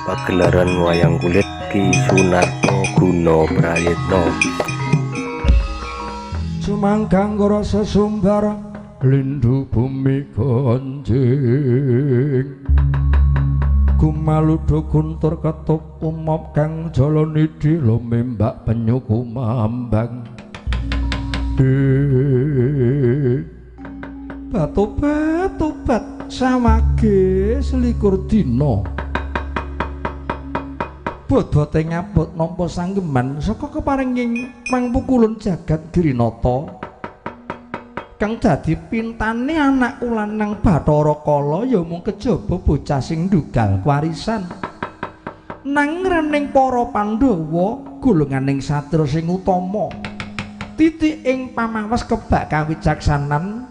pagelaran wayang kulit Ki Sunarto Guno Prayitno. Sumangkang rasa sumbar lindu bumi gonjing kumaludo guntur ketuk umop kang jalonidi lumembak penyu kumambang batu-batu-bat samage selikur dina bobote ngabot nampa sanggeman saka keparinging mangpukulun jagat Girinata kang dadi pintane anak lanang Bathara Kala ya mung kejaba bocah sing ndhugal warisan nang rening para Pandhawa golonganing satria sing utama titik ing pamawas kebak kawicaksanan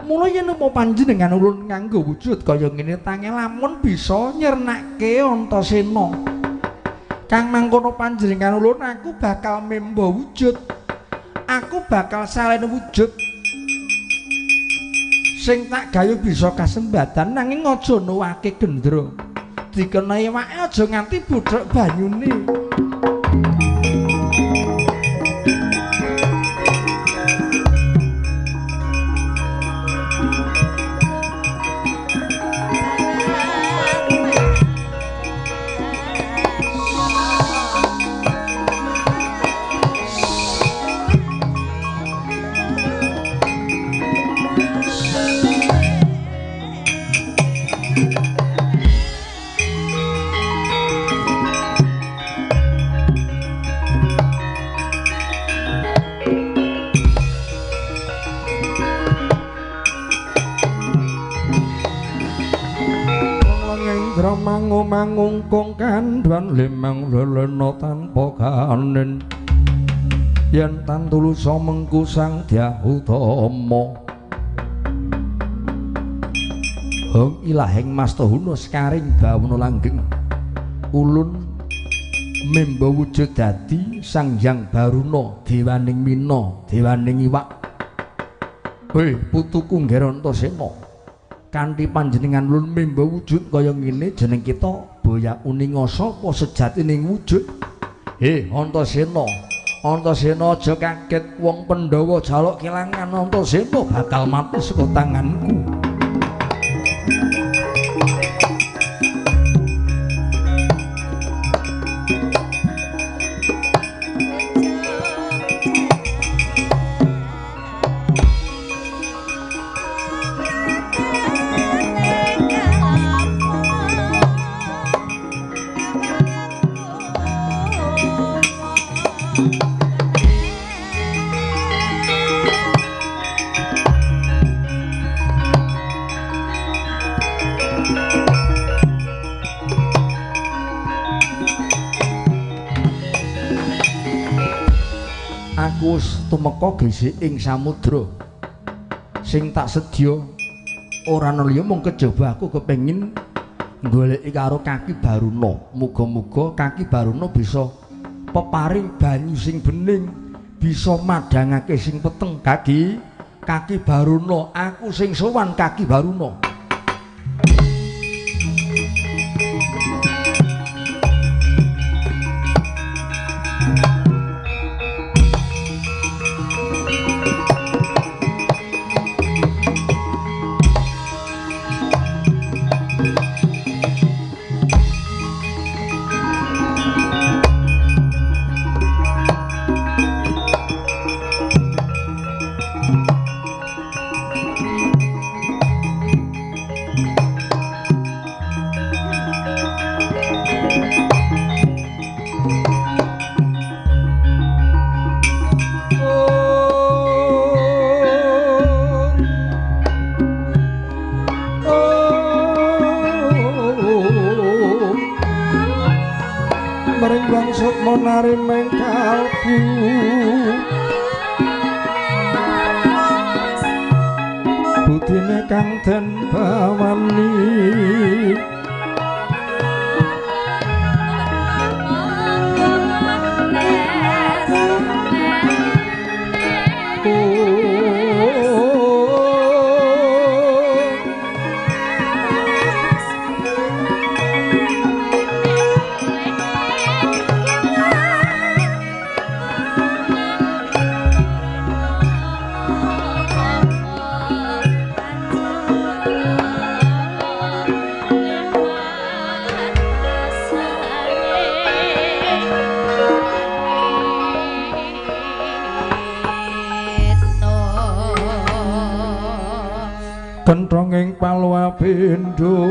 mula yen umpama panjenengan ulun nganggo wujud kaya ngene tangel lamun bisa nyernake Antasena kang mangkono panjenengan ulun aku bakal memba wujud aku bakal salen wujud sing tak gayu bisa kasembatan nanging aja nuwake gendra dikena iwake aja nganti bodhok banyune mangungkung kandhan limang lelena tanpa kanen yen tan tulus mengku sang Dyahutama hong ilahing mastahuna sekaring bawana langgeng ulun memba wujud dadi Sang Hyang Baruna dewaning mina dewaning iwak hei putuku Ngger Antasena kanthi panjenengan ulun memba wujud kaya ngene jeneng kita boya uninga sapa sejatining wujud Antasena Antasena aja kaget wong Pandhawa jaluk kelangan Antasena bakal mati saka tanganku tumeka gisi ing samudra sing tak sedya ora ana liya mung kejaba aku kepengin goleki karo Kaki Baruna muga-muga Kaki Baruna bisa peparing banyu sing bening bisa madhangake sing peteng Kaki Baruna aku sing sowan Kaki Baruna budine kang den bawani pindho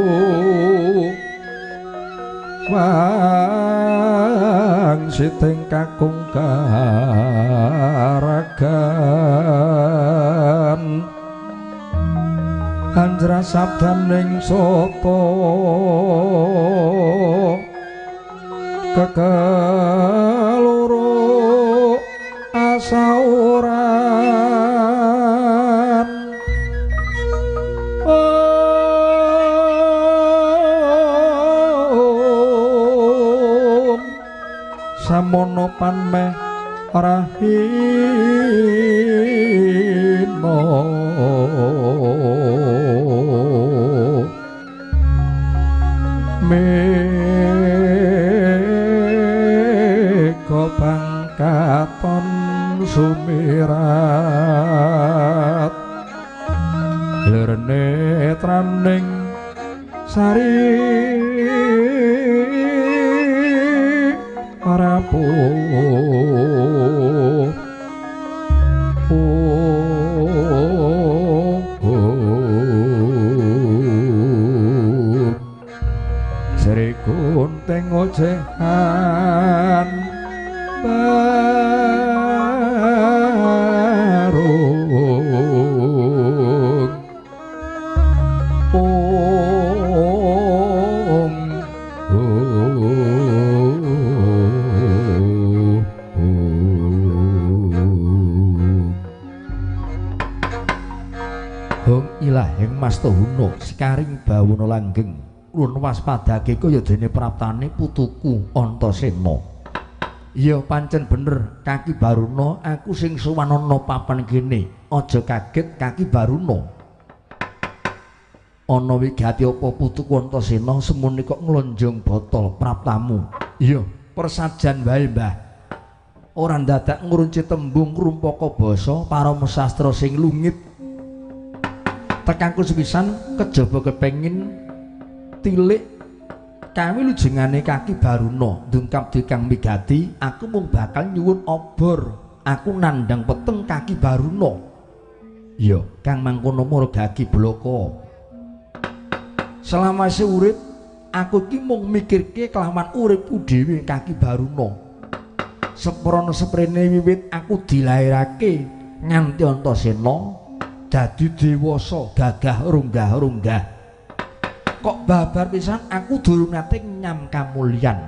wangsiting kakung karagan anjra sabdaning sapa kekeloro asauran samono panmeh rahina meka pangkaton sumirat lerne traning sari parapu Sri Kunting ocehan barung Ilahing Mastahuna sekaring bawuna langgeng ulun waspadake kaya dene praptane putuku Antasena. Ya pancen bener Kaki Baruna, aku sing sowan ana papan kene. Aja kaget Kaki Baruna. Ana wigati apa putuku Antasena semune kok nglonjong botol praptamu. Iya, persajan wae, Mbah. Ora dadak ngrunci tembung rumpaka basa parama sastra sing lungit. Tekanku sepisan kejaba kepengin tilik kawilujengane Kaki Baruna ndungkap dikang migati aku mung bakal nyuwun obor aku nandhang peteng Kaki Baruna. Ya kang mangkono margagi blaka selama urip aku iki mung mikirke kelawan uripku dhewe Kaki Baruna. Seprana seprene wiwit aku dilairake nganti Antasena dadi dewasa gagah runggah-runggah. Kok babar pisan aku durung nate nyam kamulyan,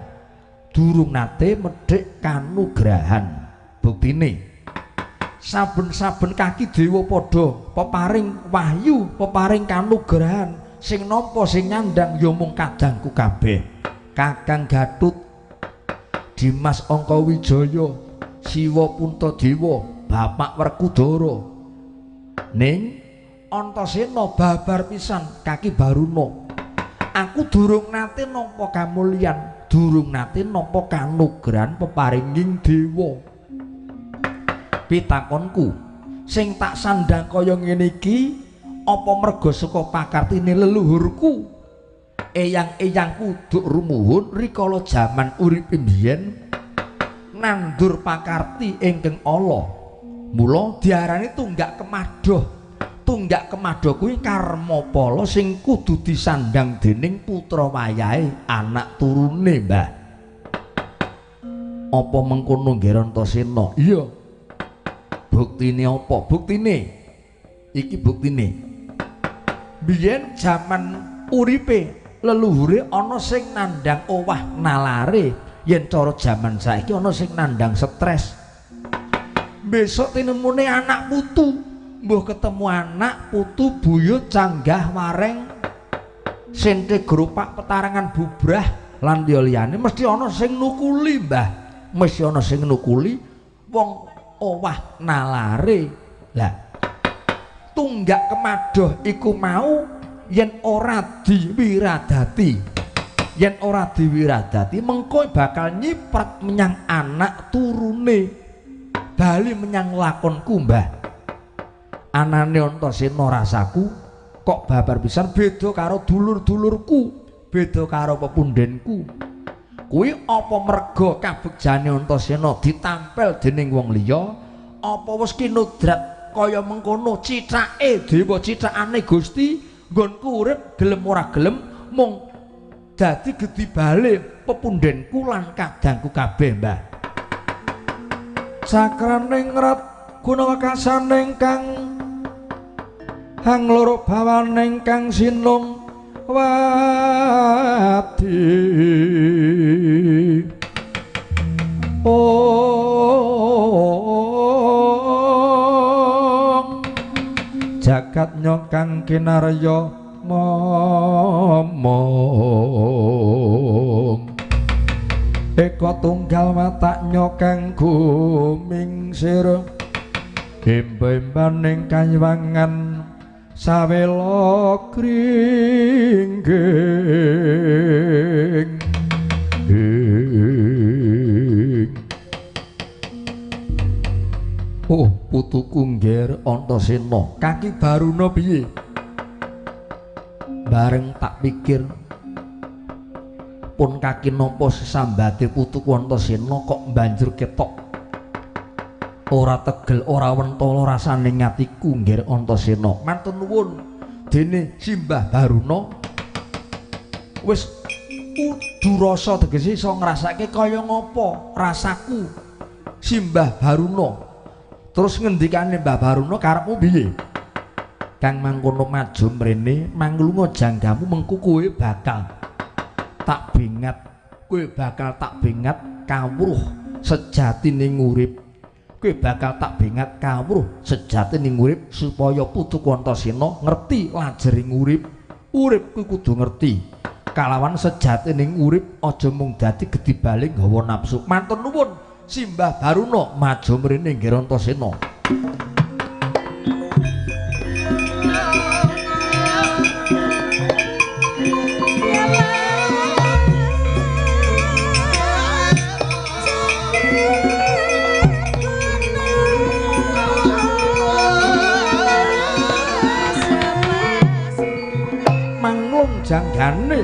durung nate medhek kanugrahan. Buktine saben-saben kaki dewa padha peparing wahyu, peparing kanugrahan. Sing nampa sing nyandang ya mung kadangku kabeh. Kakang Gatut, Dimas Angkawijaya, Siwa Puntadewa, Bapak Werkudara. Ning Antasena babar pisan Kaki Baruna. Aku durung nate nampa kamulyan, durung nate nampa kanugrahan peparinging dewa. Pitakonku, sing tak sandhang kaya ngene iki apa merga saka pakartine leluhurku? Eyang-eyangku duk rumuhun rikala jaman urip mbiyen nandur pakarti ingkang ala. Mula diarani tunggak kemadoh. Tunggak kemadoh kuwi karma pala sing kudu disandhang dening putra wayahe anak turune, Mbah. Apa mengkono nggih Antasena? Iya. Buktine apa? Buktine iki buktine. Biyen jaman uripe leluhure ana sing nandhang owah nalare, yen cara jaman saiki ana sing nandhang stres. Besok tinemune anak putu, mbuh ketemu anak putu buyut canggah wareng sente grupak petarangan bubrah lan liyane mesti ana sing nukuli, Mbah. Mesti ana sing nukuli wong owah nalare. Lah tunggak kemadoh iku mau yen ora diwiradati, yen ora diwiradati mengko bakal nyiprat menyang anak turune, bali menyang lakonku, Mbah. Anane Antasena rasaku kok babar pisan beda karo dulur-dulurku, beda karo pepundhenku. Kuwi apa merga kabegjane Antasena ditampel dening wong liya, apa wis kinudrat kaya mengkono cithake dewa cithakane Gusti nggonku urip gelem ora gelem mung dadi gedhi bali pepundhenku lan kadangku kabeh Mbah. Sakraning rat gunawakasaning kang hang loro bawaning kang sinung wadi jagat nyokang kinarya momong eko tunggal watak nyokang guming sira imba-imbaning kanywangan sawela kringging oh putuku ngger Antasena Kaki Baruna piye bareng tak pikir pun kaki nopo sesambate putuku Antasena kok banjur ketok ora tegel ora wentala rasane ngatiku ngger Antasena matur nuwun dene Simbah Baruna wis kudu rasa tegese iso ngrasake kaya ngopo rasaku Simbah Baruna. Terus ngendikane Mbah Baruna karepmu piye? Kang mangkono maju mrene manglunga janggamu mengku kowe bakal tak bengat kowe bakal tak bengat kawruh sejatining urip kowe bakal tak bengat kawruh sejatining urip supaya putuku Antasena ngerti lajering urip kuwi kudu ngerti kalawan sejatining urip aja mung dadi gedhi bali nggawa nafsu. Matur nuwun Simbah Baruna maju mrene nggih Antasena. Manglung janggane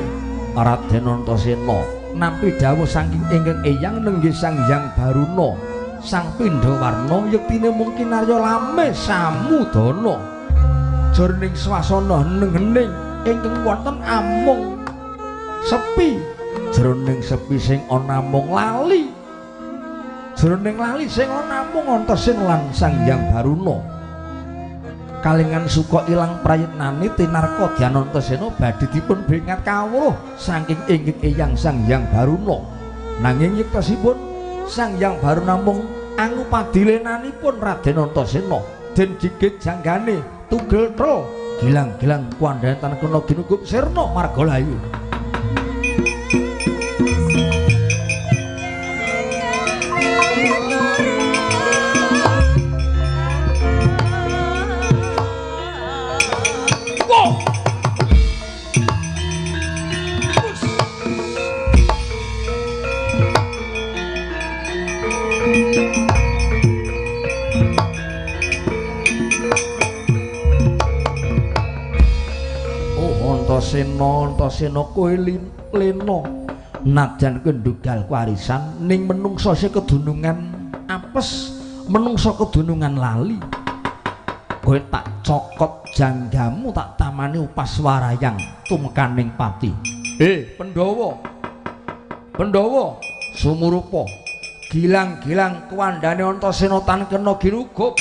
Raden Antasena nampi dawuh saking ingkang eyang nenggih Sang Hyang Baruna Sang Pindhawarna yektine mungkin arya lame samudana jroning swasana nengening ingkang wonten amung sepi jroning sepi sing ana mung lali jroning lali sing ana mung Antasena lan Sang Hyang Baruna kalingan suka ilang prayitnane tinarka Dyan Antasena badhe dipun bengat kawruh saking inggih eyang Sang Hyang Baruna nanging yektosipun Sang Hyang Baruna mung angupadilenanipun Raden Antasena den gigit janggane tugel trel gilang-gilang kuandhatan kena ginugup sirna margalayu. Antasena kowe lena najan kendhugal warisan ning menungsa se kedunungan apes menungsa kedunungan lali kowe tak cokot janggamu tak tamani upas warayang tumekaning pati. Pandhawa sumurupa gilang-gilang kuandhane Antasena tan kena ginugup.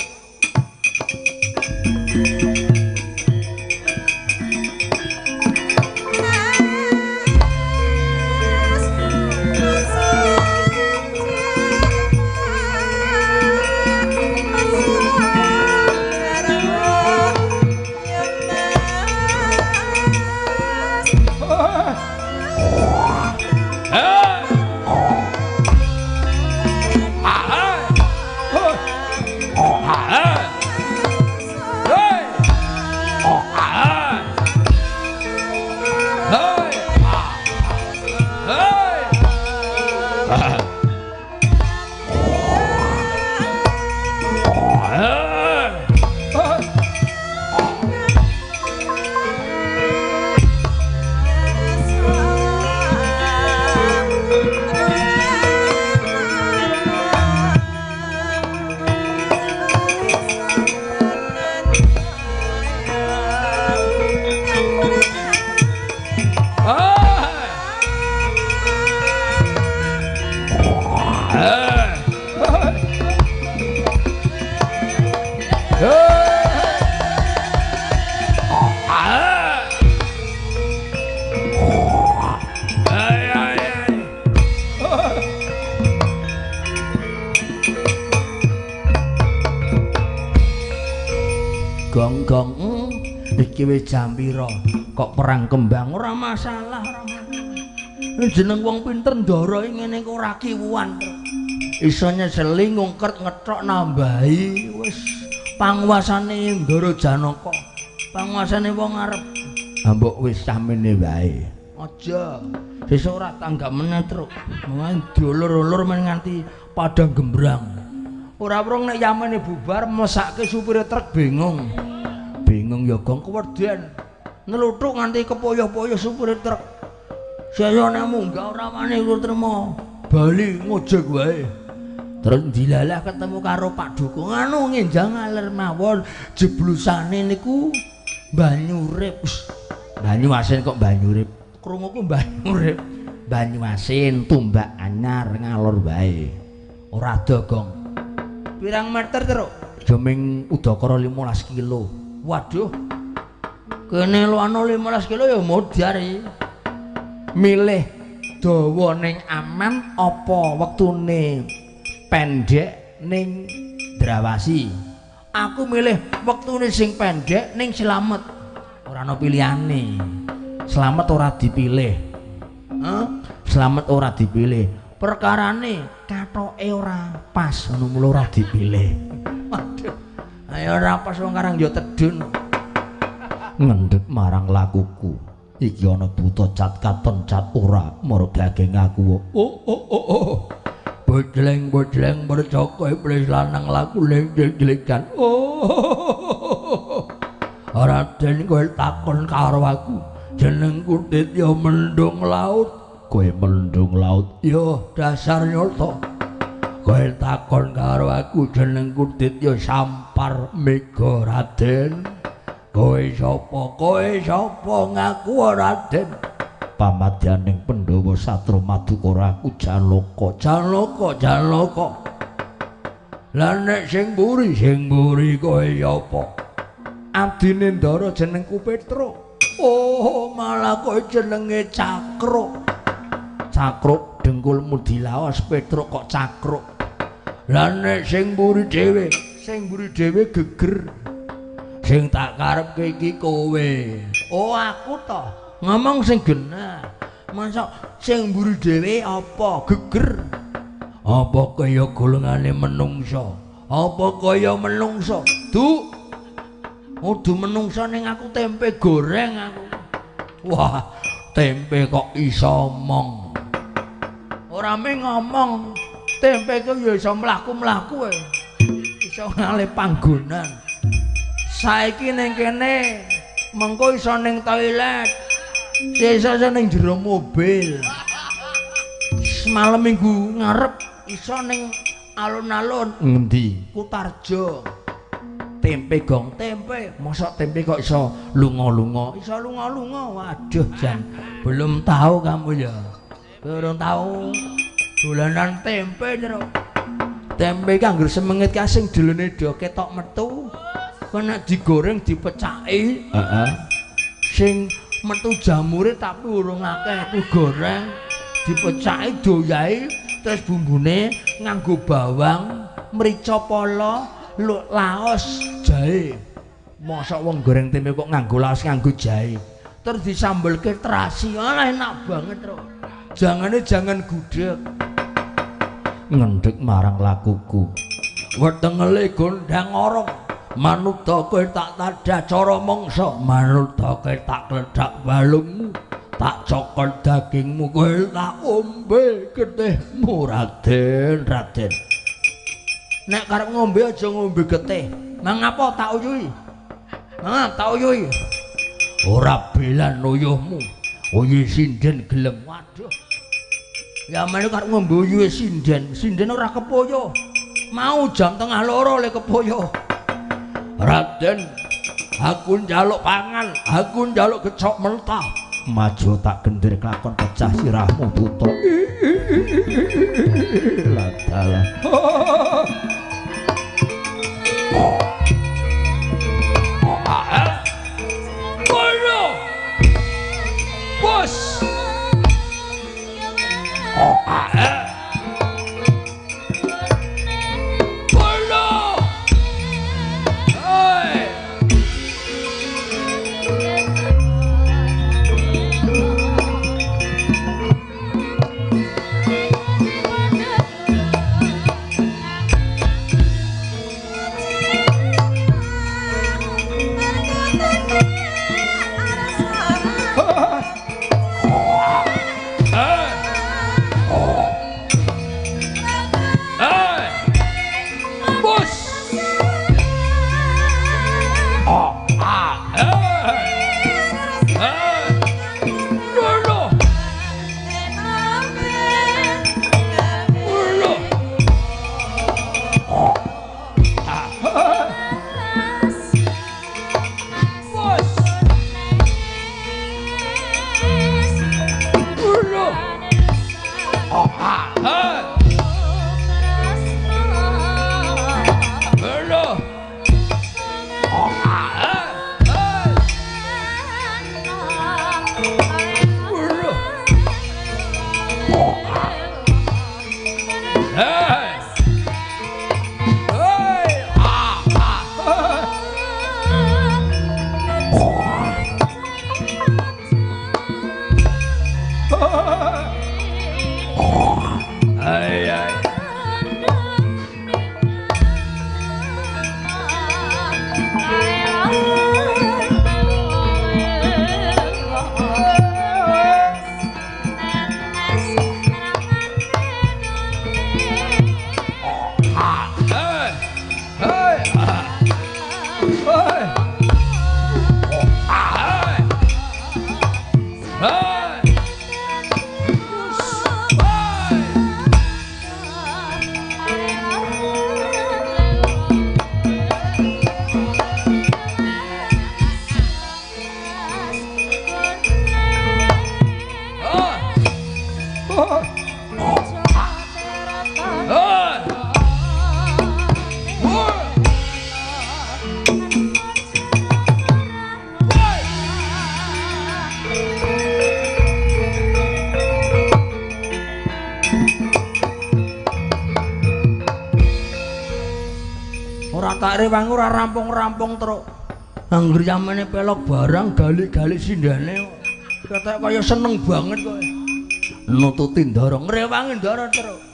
Gong-gong iki wis jam pira kok perang kembang ora masalah jeneng wong pinter ndara ngene kok ora kiwuan iso nyeseli ngungkert ngethok nambahi wis panguwasane Ndara Janaka panguwasane wong arep mbok wis samene wae aja sesuk ora tanggap meneh truk diulur-ulur men nganti padang gembrang ora wrong nek yamene bubar mesake supire truk bingung ya gong keweden neluthuk nganti kepoyoh-poyoh supire truk saya nek munggah ora wani trimo bali ngojek wae terus dilalah ketemu karo Pak Dukung anu ngenjang aler mawon jeblusane niku banyu urip banyu asin kok banyu urip krunguku banyu urip banyu asin tumbak anyar ngalor wae ora ada gong pirang meter terus jeming udakara 15 kilo waduh kene luano 15 kilo ya modar milih dawa ning aman apa wektune pendek ning Drawasi aku milih wektune sing pendek ning Slamet ora ana pilihane Slamet ora dipilih Slamet ora dipilih perkarane katoke ora pas ngono mula ora dipilih waduh ayo ora pas wong karang yo tedun ngendhet marang lakuku iki ana buta cat katon cat ora mara daging aku oh bojleng bercoko iblis lanang laku leng-lengkan ora den kowe takon karo aku jenengku Ditya Mendung Laut kowe mendung laut yo dasar nyoto kowe takon karo aku jenengku Ditya Sampar Mega Raden kowe sapa ngaku Raden pamadyaning Pandhawa Satra Madukara aku Janaka lah nek sing mburi kowe apa abdine Ndara jenengku Petruk oh malah kowe jenenge Cakruk dengkulmu dilawas Petruk kok Cakruk lah nek sing mburi dhewe geger sing tak karepke iki kowe oh aku to ngomong sing genah masa sing mburi dhewe apa geger apa kaya golongane menungsa apa kaya menungsa kudu menungsa ning aku tempe goreng aku wah tempe kok iso omong ora mung ngomong tempe ku ya iso mlaku-mlaku iso ngalih panggonan saiki ning kene mengko iso ning toilet iso ning jero mobil semalam minggu ngarep iso ning alun-alun endi Kutarja tempe gong tempe mosok tempe kok iso lunga-lunga waduh jan belum tahu kamu ya belum tahu dolanan tempe terus tempe kanggo semengit kasing delene do ketok metu kena digoreng dipecaki sing metu jamure tapi urung akeh digoreng dipecaki doyahe terus bumbune nganggo bawang mrica pala laos jahe mosok wong goreng tempe kok nganggo laos nganggo jahe terus disambelke terasi enak banget terus jangan gudeg ngendhek marang lakuku wetengele gondang orong manuta kowe tak tadah cara mangsa manuta kowe tak kledak balungmu tak cokol dagingmu kowe tak ombe getihmu Raden nek karep ngombe aja ngombe getih mangapa tak uyuhi ora belan uyuhmu uyuh sinden gelem waduh ya mene karep ngombe uyuh sinden ora kepoyo mau jam tengah loro le kepoyo Raden aku njaluk pangan aku njaluk kecok mentah maju tak gendir kelakon pecah sirahmu buta ladalah bos tak rewang ora rampung-rampung terus angger yamene pelok barang galik-galik sindane kaya seneng banget kowe nututi ndara ngrewangi ndara terus